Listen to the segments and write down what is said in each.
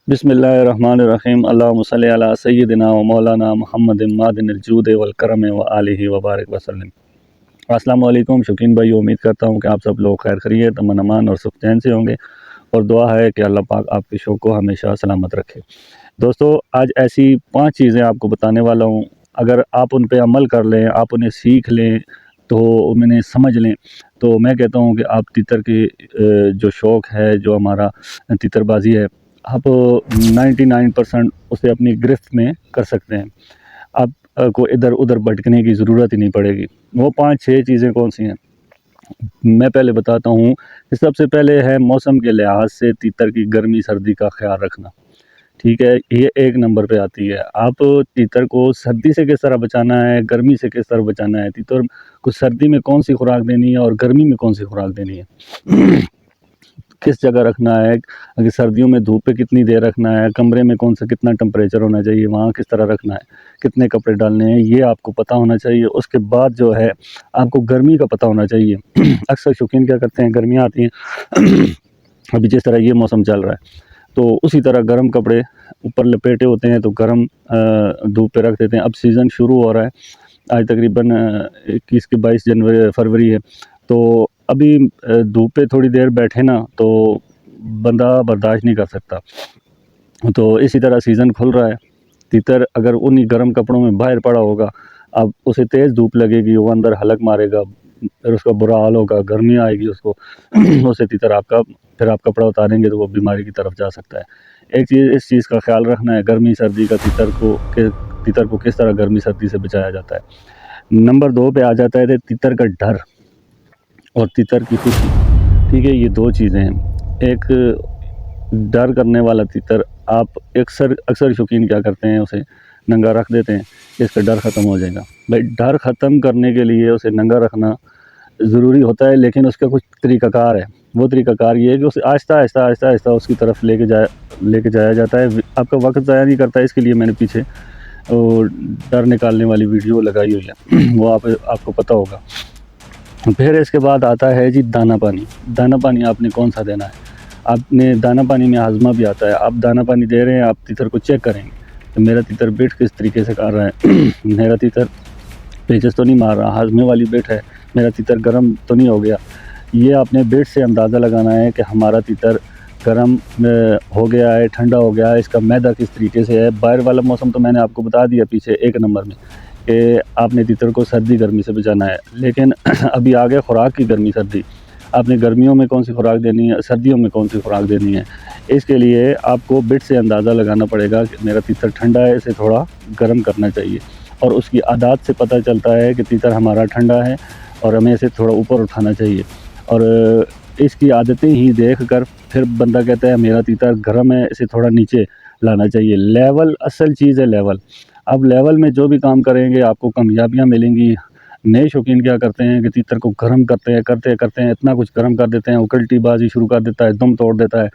بسم اللہ الرحمن الرحیم اللہم صلی علی سیدنا و مولانا محمد معدن الجود والکرم و آلہ وبارک وسلم۔ السلام علیکم شوقین بھائی، امید کرتا ہوں کہ آپ سب لوگ خیر خیریت، امن امان اور سکھ چین سے ہوں گے، اور دعا ہے کہ اللہ پاک آپ کے شوق کو ہمیشہ سلامت رکھے۔ دوستو، آج ایسی 5 چیزیں آپ کو بتانے والا ہوں، اگر آپ ان پہ عمل کر لیں، آپ انہیں سیکھ لیں، تو انہیں سمجھ لیں، تو میں کہتا ہوں کہ آپ تیتر کی جو شوق ہے، جو ہمارا تیتر بازی ہے، آپ 99% اسے اپنی گرفت میں کر سکتے ہیں۔ آپ کو ادھر ادھر بھٹکنے کی ضرورت ہی نہیں پڑے گی۔ وہ 5-6 چیزیں کون سی ہیں، میں پہلے بتاتا ہوں کہ سب سے پہلے ہے موسم کے لحاظ سے تیتر کی گرمی سردی کا خیال رکھنا۔ ٹھیک ہے، یہ 1 نمبر پہ آتی ہے۔ آپ تیتر کو سردی سے کس طرح بچانا ہے، گرمی سے کس طرح بچانا ہے، تیتر کو سردی میں کون سی خوراک دینی ہے اور گرمی میں کون سی خوراک دینی ہے، کس جگہ رکھنا ہے، اگر سردیوں میں دھوپ پہ کتنی دیر رکھنا ہے، کمرے میں کون سا کتنا ٹمپریچر ہونا چاہیے، وہاں کس طرح رکھنا ہے، کتنے کپڑے ڈالنے ہیں، یہ آپ کو پتہ ہونا چاہیے۔ اس کے بعد جو ہے آپ کو گرمی کا پتہ ہونا چاہیے۔ اکثر شوقین کیا کرتے ہیں، گرمیاں آتی ہیں ابھی جس طرح یہ موسم چل رہا ہے، تو اسی طرح گرم کپڑے اوپر لپیٹے ہوتے ہیں، تو گرم دھوپ پہ رکھ دیتے ہیں۔ اب سیزن شروع ہو رہا ہے، آج تقریباً 21 کے 22 فروری ہے، تو ابھی دھوپ پہ تھوڑی دیر بیٹھے نا تو بندہ برداشت نہیں کر سکتا۔ تو اسی طرح سیزن کھل رہا ہے، تیتر اگر انہی گرم کپڑوں میں باہر پڑا ہوگا، اب اسے تیز دھوپ لگے گی، وہ اندر حلق مارے گا، پھر اس کا برا حال ہوگا، گرمی آئے گی اس کو اسے تیتر پھر آپ کپڑا اتاریں گے تو وہ بیماری کی طرف جا سکتا ہے۔ ایک چیز اس چیز کا خیال رکھنا ہے، گرمی سردی کا تیتر کو کس طرح گرمی سردی سے بچایا جاتا ہے۔ نمبر 2 پہ آ جاتا ہے تیتر کا ڈر اور تیتر کی خوشی۔ ٹھیک ہے، یہ 2 چیزیں ہیں۔ ایک ڈر کرنے والا تیتر، آپ اکثر شوقین کیا کرتے ہیں، اسے ننگا رکھ دیتے ہیں کہ اس کا ڈر ختم ہو جائے گا۔ بھائی، ڈر ختم کرنے کے لیے اسے ننگا رکھنا ضروری ہوتا ہے، لیکن اس کا کچھ طریقہ کار ہے۔ وہ طریقہ کار یہ ہے کہ اسے آہستہ آہستہ اس کی طرف لے کے جایا جاتا ہے۔ آپ کا وقت ضائع نہیں کرتا، اس کے لیے میں نے پیچھے ڈر نکالنے والی ویڈیو لگائی ہوئی ہے، وہ آپ کو پتہ ہوگا۔ پھر اس کے بعد آتا ہے جی دانہ پانی۔ دانہ پانی آپ نے کون سا دینا ہے؟ آپ نے دانہ پانی میں ہاضمہ بھی آتا ہے۔ آپ دانہ پانی دے رہے ہیں، آپ تیتر کو چیک کریں گے کہ میرا تیتر بیٹ کس طریقے سے کر رہا ہے، میرا تیتر پیچز تو نہیں مار رہا، ہاضمے والی بیٹ ہے، میرا تیتر گرم تو نہیں ہو گیا۔ یہ آپ نے بیٹ سے اندازہ لگانا ہے کہ ہمارا تیتر گرم ہو گیا ہے، ٹھنڈا ہو گیا ہے، اس کا معدہ کس طریقے سے ہے۔ باہر والا موسم تو میں نے آپ کو بتا دیا پیچھے 1 نمبر میں کہ آپ نے تیتر کو سردی گرمی سے بچانا ہے، لیکن ابھی آگے خوراک کی گرمی سردی، آپ نے گرمیوں میں کون سی خوراک دینی ہے، سردیوں میں کون سی خوراک دینی ہے۔ اس کے لیے آپ کو بیٹ سے اندازہ لگانا پڑے گا کہ میرا تیتر ٹھنڈا ہے، اسے تھوڑا گرم کرنا چاہیے، اور اس کی عادات سے پتہ چلتا ہے کہ تیتر ہمارا ٹھنڈا ہے اور ہمیں اسے تھوڑا اوپر اٹھانا چاہیے۔ اور اس کی عادتیں ہی دیکھ کر پھر بندہ کہتا ہے میرا تیتر گرم ہے، اسے تھوڑا نیچے لانا چاہیے۔ لیول اصل چیز ہے، لیول۔ اب لیول میں جو بھی کام کریں گے آپ کو کامیابیاں ملیں گی۔ نئے شوقین کیا کرتے ہیں کہ تیتر کو گرم کرتے ہیں اتنا کچھ گرم کر دیتے ہیں، وہ الٹی بازی شروع کر دیتا ہے، دم توڑ دیتا ہے،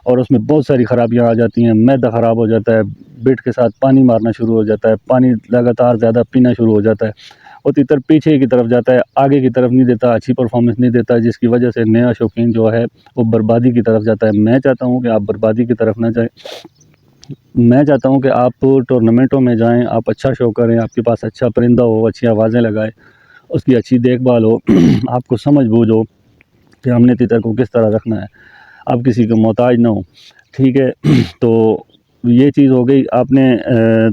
اور اس میں بہت ساری خرابیاں آ جاتی ہیں، معدہ خراب ہو جاتا ہے، بیٹ کے ساتھ پانی مارنا شروع ہو جاتا ہے، پانی لگاتار زیادہ پینا شروع ہو جاتا ہے، وہ تیتر پیچھے کی طرف جاتا ہے، آگے کی طرف نہیں دیتا، اچھی پرفارمنس نہیں دیتا، جس کی وجہ سے نیا شوقین جو ہے وہ بربادی کی طرف جاتا ہے۔ میں چاہتا ہوں کہ آپ بربادی کی طرف نہ جائیں، میں چاہتا ہوں کہ آپ ٹورنامنٹوں میں جائیں، آپ اچھا شو کریں، آپ کے پاس اچھا پرندہ ہو، اچھی آوازیں لگائے، اس کی اچھی دیکھ بھال ہو، آپ کو سمجھ بوجھ ہو کہ ہم نے تیتر کو کس طرح رکھنا ہے، آپ کسی کا محتاج نہ ہو۔ ٹھیک ہے، تو یہ چیز ہو گئی۔ آپ نے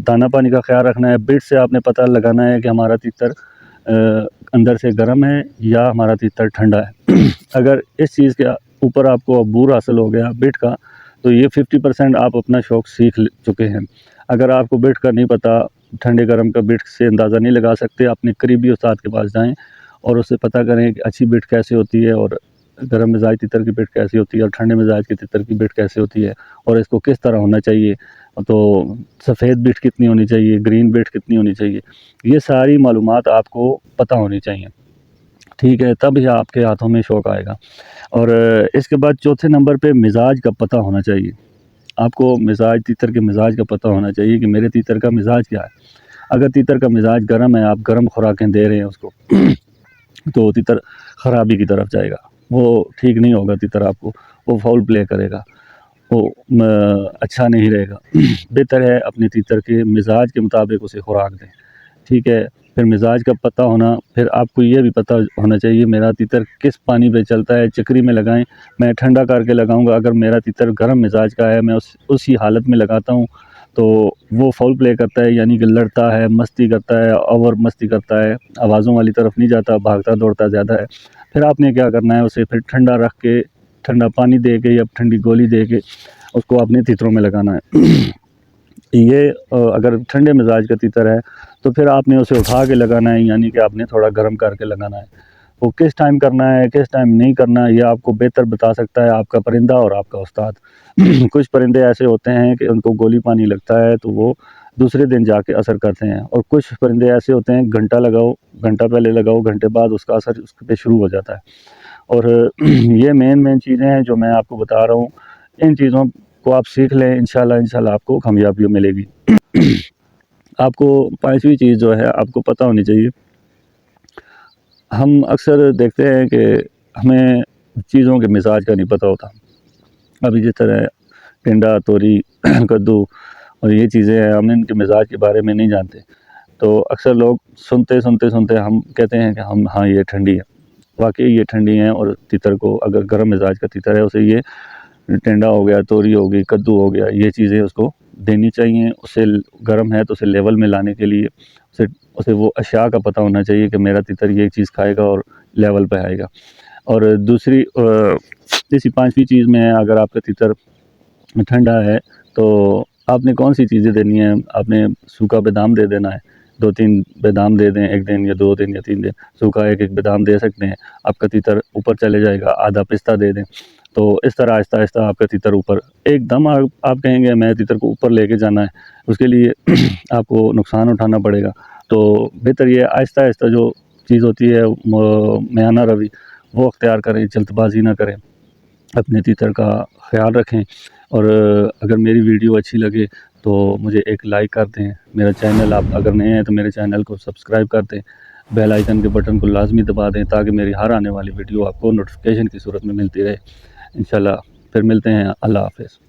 دانہ پانی کا خیال رکھنا ہے، بیٹ سے آپ نے پتہ لگانا ہے کہ ہمارا تیتر اندر سے گرم ہے یا ہمارا تیتر ٹھنڈا ہے۔ اگر اس چیز کے اوپر آپ کو عبور حاصل ہو گیا بیٹ کا، تو یہ 50% آپ اپنا شوق سیکھ چکے ہیں۔ اگر آپ کو بیٹ کا نہیں پتہ، ٹھنڈے گرم کا بیٹ سے اندازہ نہیں لگا سکتے، اپنے قریبی استاد کے پاس جائیں اور اس سے پتہ کریں کہ اچھی بیٹ کیسے ہوتی ہے، اور گرم مزاج تیتر کی بیٹ کیسی ہوتی ہے، اور ٹھنڈے مزاج کی تیتر کی بیٹ کیسے ہوتی ہے، اور اس کو کس طرح ہونا چاہیے، تو سفید بیٹ کتنی ہونی چاہیے، گرین بیٹ کتنی ہونی چاہیے، یہ ساری معلومات آپ کو پتہ ہونی چاہیے۔ ٹھیک ہے، تب ہی آپ کے ہاتھوں میں شوق آئے گا۔ اور اس کے بعد چوتھے نمبر پہ مزاج کا پتہ ہونا چاہیے۔ آپ کو تیتر کے مزاج کا پتہ ہونا چاہیے کہ میرے تیتر کا مزاج کیا ہے۔ اگر تیتر کا مزاج گرم ہے، آپ گرم خوراکیں دے رہے ہیں اس کو، تو تیتر خرابی کی طرف جائے گا، وہ ٹھیک نہیں ہوگا تیتر، آپ کو وہ فاؤل پلے کرے گا۔ وہ اچھا نہیں رہے گا۔ بہتر ہے اپنے تیتر کے مزاج کے مطابق اسے خوراک دیں، ٹھیک ہے۔ پھر مزاج کا پتہ ہونا، پھر آپ کو یہ بھی پتہ ہونا چاہیے میرا تیتر کس پانی پہ چلتا ہے۔ چکری میں لگائیں، میں ٹھنڈا کر کے لگاؤں گا، اگر میرا تیتر گرم مزاج کا ہے میں اسی حالت میں لگاتا ہوں تو وہ فاؤل پلے کرتا ہے، یعنی کہ لڑتا ہے، مستی کرتا ہے، اوور مستی کرتا ہے، آوازوں والی طرف نہیں جاتا، بھاگتا دوڑتا زیادہ ہے۔ پھر آپ نے کیا کرنا ہے، اسے پھر ٹھنڈا رکھ کے، ٹھنڈا پانی دے کے یا ٹھنڈی گولی دے کے اس کو اپنے تیتروں میں لگانا ہے۔ یہ اگر ٹھنڈے مزاج کا تیتر ہے تو پھر آپ نے اسے اٹھا کے لگانا ہے، یعنی کہ آپ نے تھوڑا گرم کر کے لگانا ہے۔ وہ کس ٹائم کرنا ہے، کس ٹائم نہیں کرنا ہے، یہ آپ کو بہتر بتا سکتا ہے آپ کا پرندہ اور آپ کا استاد۔ کچھ پرندے ایسے ہوتے ہیں کہ ان کو گولی پانی لگتا ہے تو وہ دوسرے دن جا کے اثر کرتے ہیں، اور کچھ پرندے ایسے ہوتے ہیں گھنٹہ لگاؤ، گھنٹہ پہلے لگاؤ، گھنٹے بعد اس کا اثر اس پہ شروع ہو جاتا ہے۔ اور یہ مین چیزیں ہیں جو میں آپ کو بتا رہا ہوں، ان چیزوں کو آپ سیکھ لیں، انشاءاللہ آپ کو کامیابی ملے گی۔ آپ کو پانچویں چیز جو ہے آپ کو پتہ ہونی چاہیے، ہم اکثر دیکھتے ہیں کہ ہمیں چیزوں کے مزاج کا نہیں پتہ ہوتا۔ ابھی جس طرح ٹنڈا، توری، کدو اور یہ چیزیں ہیں، ہم ان کے مزاج کے بارے میں نہیں جانتے، تو اکثر لوگ سنتے ہم کہتے ہیں کہ ہاں یہ ٹھنڈی ہے۔ واقعی یہ ٹھنڈی ہیں، اور تیتر کو اگر گرم مزاج کا تیتر ہے اسے یہ ٹنڈا ہو گیا، توری ہو گئی، کدو ہو گیا، یہ چیزیں اس کو دینی چاہیے۔ اسے گرم ہے تو اسے لیول میں لانے کے لیے اسے وہ اشیاء کا پتہ ہونا چاہیے کہ میرا تیتر یہ چیز کھائے گا اور لیول پہ آئے گا۔ اور دوسری تیسری پانچویں چیز میں، اگر آپ کا تیتر ٹھنڈا ہے تو آپ نے کون سی چیزیں دینی ہیں، آپ نے سوکھا بادام دے دینا ہے، 2-3 بادام دے دیں، ایک دن یا 2 دن یا 3 دن سوکھا ایک بادام دے سکتے ہیں، آپ کا تیتر اوپر چلے جائے گا۔ آدھا پستہ دے دیں، تو اس طرح آہستہ آہستہ آپ کا تیتر اوپر، ایک دم آپ کہیں گے میں تیتر کو اوپر لے کے جانا ہے، اس کے لیے آپ کو نقصان اٹھانا پڑے گا۔ تو بہتر یہ آہستہ آہستہ جو چیز ہوتی ہے میانہ روی وہ اختیار کریں، جلد بازی نہ کریں، اپنے تیتر کا خیال رکھیں۔ اور اگر میری ویڈیو اچھی لگے تو مجھے ایک لائک کر دیں، میرا چینل آپ اگر نئے ہیں تو میرے چینل کو سبسکرائب کر دیں، بیل آئیکن کے بٹن کو لازمی دبا دیں تاکہ میری ہر آنے والی ویڈیو آپ کو نوٹیفیکیشن کی صورت میں ملتی رہے۔ انشاءاللہ پھر ملتے ہیں، اللہ حافظ۔